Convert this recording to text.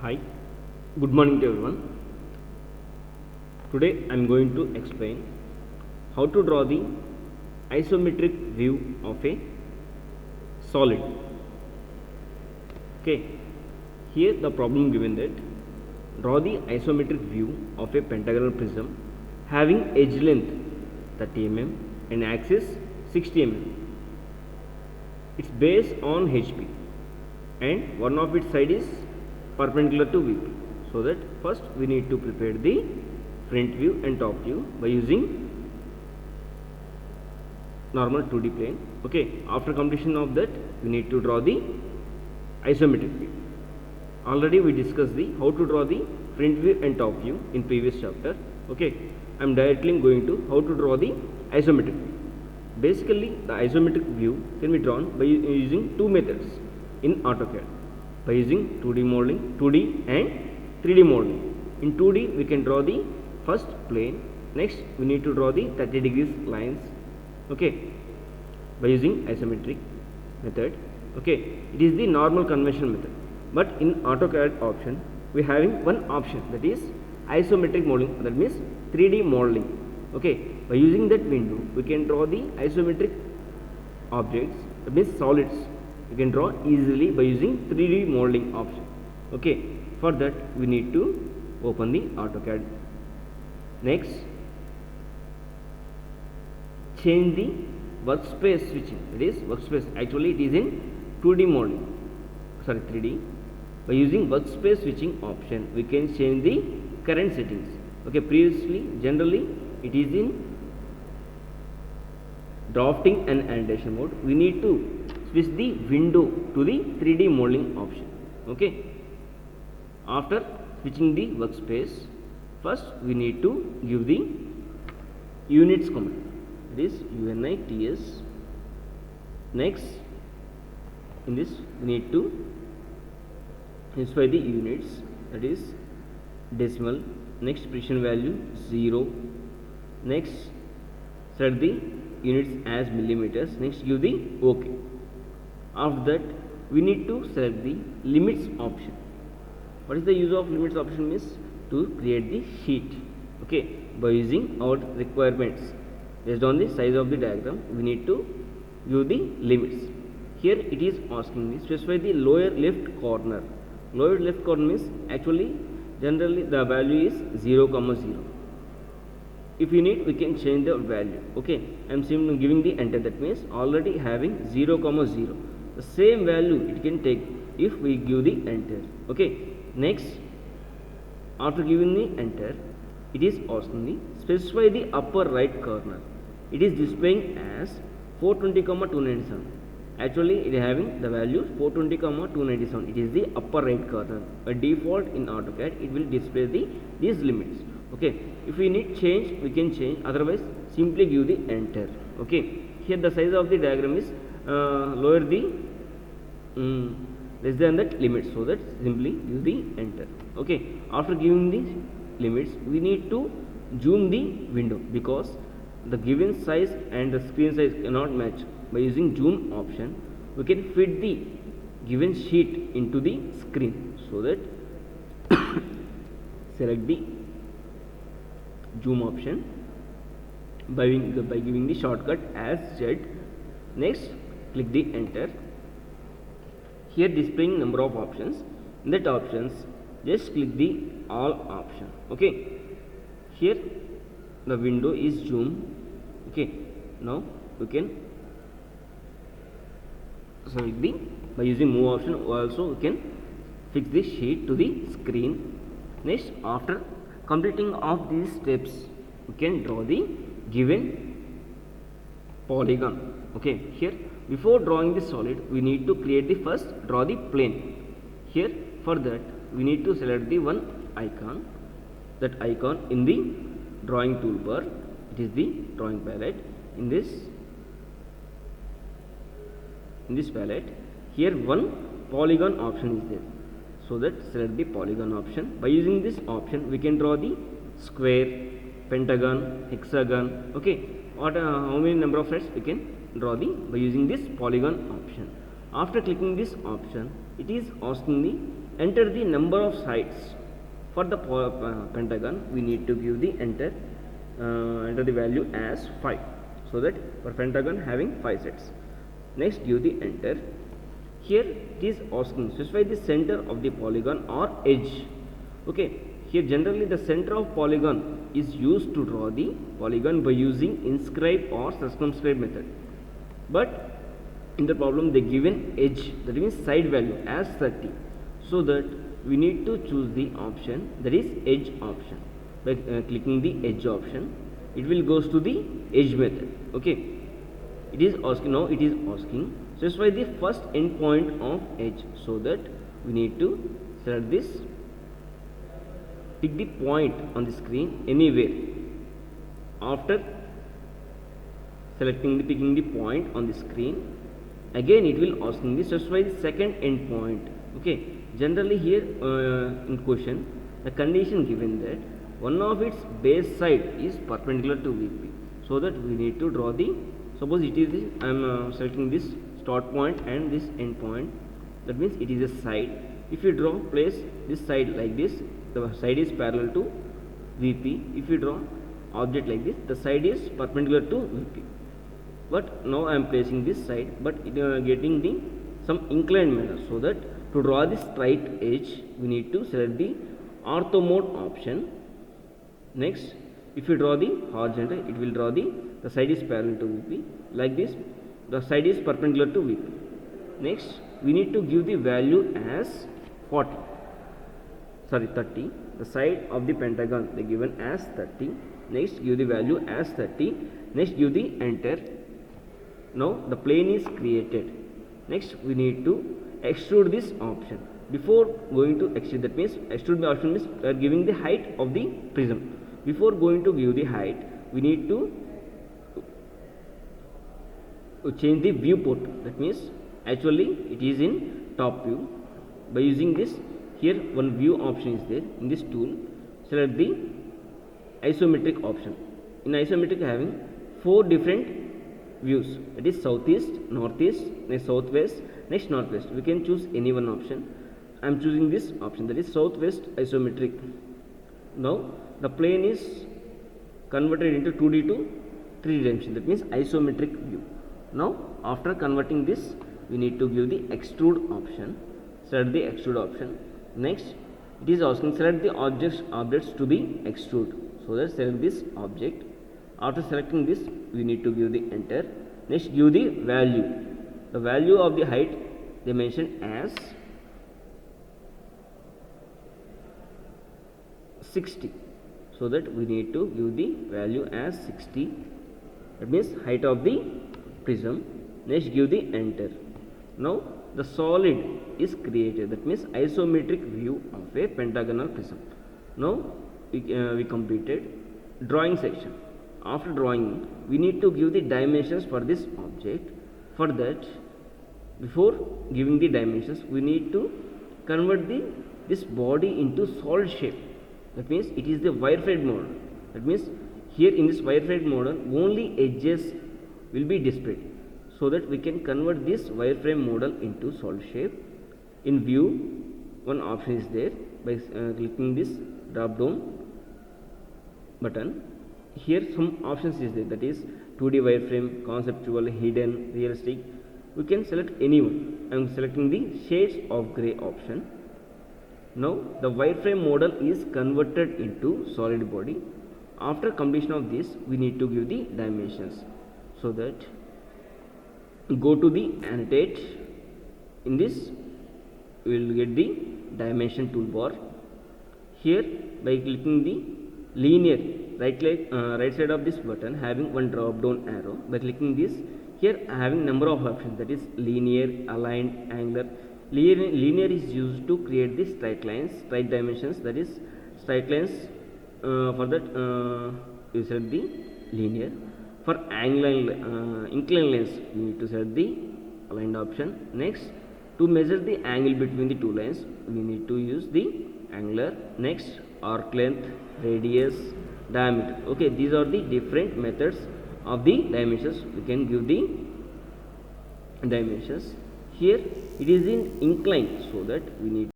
Hi, good morning to everyone. Today I am going to explain how to draw the isometric view of a solid. Okay, here the problem given that draw the isometric view of a pentagonal prism having edge length 30 mm and axis 60 mm. Its base on HP and one of its side is perpendicular to VP. So that first we need to prepare the front view and top view by using normal 2D plane. Okay, after completion of that we need to draw the isometric view. Already we discussed the how to draw the front view and top view in previous chapter. Okay, I am directly going to how to draw the isometric view. Basically the isometric view can be drawn by using two methods in AutoCAD. By using 2D modeling, 2D and 3D modeling. In 2D we can draw the first plane, next we need to draw the 30 degrees lines, okay, by using isometric method. Okay, it is the normal conventional method, but in AutoCAD option we having one option, that is isometric modeling, that means 3D modeling. Okay, by using that window we can draw the isometric objects, that means solids. You can draw easily by using 3D modeling option. Okay, for that we need to open the AutoCAD. Next, change the workspace switching. That is workspace. Actually, it is in 2D modeling. Sorry, 3D. By using workspace switching option, we can change the current settings. Okay, previously, generally, it is in drafting and annotation mode. We need to switch the window to the 3D modeling option. Okay, after switching the workspace, first we need to give the units command, that is UNITS. Next, in this we need to specify the units, that is decimal. Next, precision value 0. Next, set the units as millimeters. Next, give the OK. After that we need to select the limits option. What is the use of limits option? Means to create the sheet. Okay, by using our requirements based on the size of the diagram, we need to view the limits. Here it is asking me specify the lower left corner. Lower left corner means actually generally the value is 0, 0. If you need, we can change the value. Okay, I am simply giving the enter. That means already having 0, 0. The same value it can take if we give the enter. Okay, next, after giving the enter, it is asking me specify the upper right corner. It is displaying as 420, 297. Actually, it is having the value 420, 297. It is the upper right corner. By default in AutoCAD, it will display these limits. Okay, if we need change, we can change. Otherwise, simply give the enter. Okay, here the size of the diagram is lower the less than that limit, so that simply use the enter. Okay, after giving the limits, we need to zoom the window because the given size and the screen size cannot match. By using zoom option, we can fit the given sheet into the screen, so that select the zoom option by giving the shortcut as Z. Next, click the enter. Here displaying number of options. In that options, just click the all option. Okay, here the window is zoom. Okay, now we can select the by using move option. Also we can fix the sheet to the screen. Next, after completing of these steps, we can draw the given polygon. Okay, here before drawing the solid, we need to create the first draw the plane. Here for that we need to select the one icon. That icon in the drawing toolbar, it is the drawing palette. In this palette, here one polygon option is there. So that select the polygon option. By using this option, we can draw the square, pentagon, hexagon. Okay, how many number of sides we can draw the by using this polygon option. After clicking this option, it is asking me enter the number of sides. For the pentagon, we need to give the enter the value as 5, so that for pentagon having 5 sides. Next, give the enter. Here it is asking specify the center of the polygon or edge. Okay, here generally the center of polygon is used to draw the polygon by using inscribe or circumscribe method, but in the problem they given edge, that means side value as 30, so that we need to choose the option that is edge option. By clicking the edge option, it will goes to the edge method. Okay, it is asking, now it is asking specify the first endpoint of edge, so that we need to select this, pick the point on the screen anywhere. After picking the point on the screen, again it will asking this specify the second endpoint. Okay, generally here in question the condition given that one of its base side is perpendicular to VP, so that we need to draw the, suppose it is this, I am selecting this start point and this end point, that means it is a side. If you draw, place this side like this, the side is parallel to VP. If you draw object like this, the side is perpendicular to VP. But now I am placing this side, but getting the some inclined manner, so that to draw the straight edge we need to select the ortho mode option. Next, if you draw the horizontal, it will draw the side is parallel to VP like this, the side is perpendicular to VP. Next, we need to give the value as 30. The side of the pentagon they given as 30. Next, give the value as 30. Next, give the enter. Now the plane is created. Next, we need to extrude this option. Before going to extrude, that means extrude the option means we are giving the height of the prism. Before going to give the height, we need to change the viewport. That means actually it is in top view. By using this, here one view option is there. In this tool, select the isometric option. In isometric having 4 different views, that is southeast, northeast, next southwest, next northwest. We can choose any one option. I am choosing this option, that is southwest isometric. Now the plane is converted into 2D to 3D dimension, that means isometric view. Now after converting this, we need to give the extrude option. Select the extrude option. Next, it is asking select the objects to be extrude, so that select this object. After selecting this, we need to give the enter. Next, give the value. The value of the height they mentioned as 60, so that we need to give the value as 60. That means height of the prism. Next, give the enter. Now the solid is created, that means isometric view of a pentagonal prism. Now we completed drawing section. After drawing, we need to give the dimensions for this object. For that, before giving the dimensions, we need to convert this body into solid shape. That means it is the wireframe model. That means here in this wireframe model, only edges will be displayed, so that we can convert this wireframe model into solid shape. In view, one option is there. By clicking this drop down button, here some options is there, that is 2D wireframe, conceptual, hidden, realistic. We can select any one. I am selecting the shades of grey option. Now the wireframe model is converted into solid body. After completion of this, we need to give the dimensions, so that go to the annotate. In this, we will get the dimension toolbar. Here, by clicking the linear right side of this button, having one drop down arrow. By clicking this, here having number of options, that is linear, aligned, angular. Linear is used to create the straight lines, straight dimensions, that is straight lines. For that, you select the linear. For angular inclined lines, you need to select the aligned option. Next, to measure the angle between the two lines, we need to use the angular. Next, arc length, radius, diameter. Okay, these are the different methods of the dimensions. We can give the dimensions. Here it is in inclined, so that we need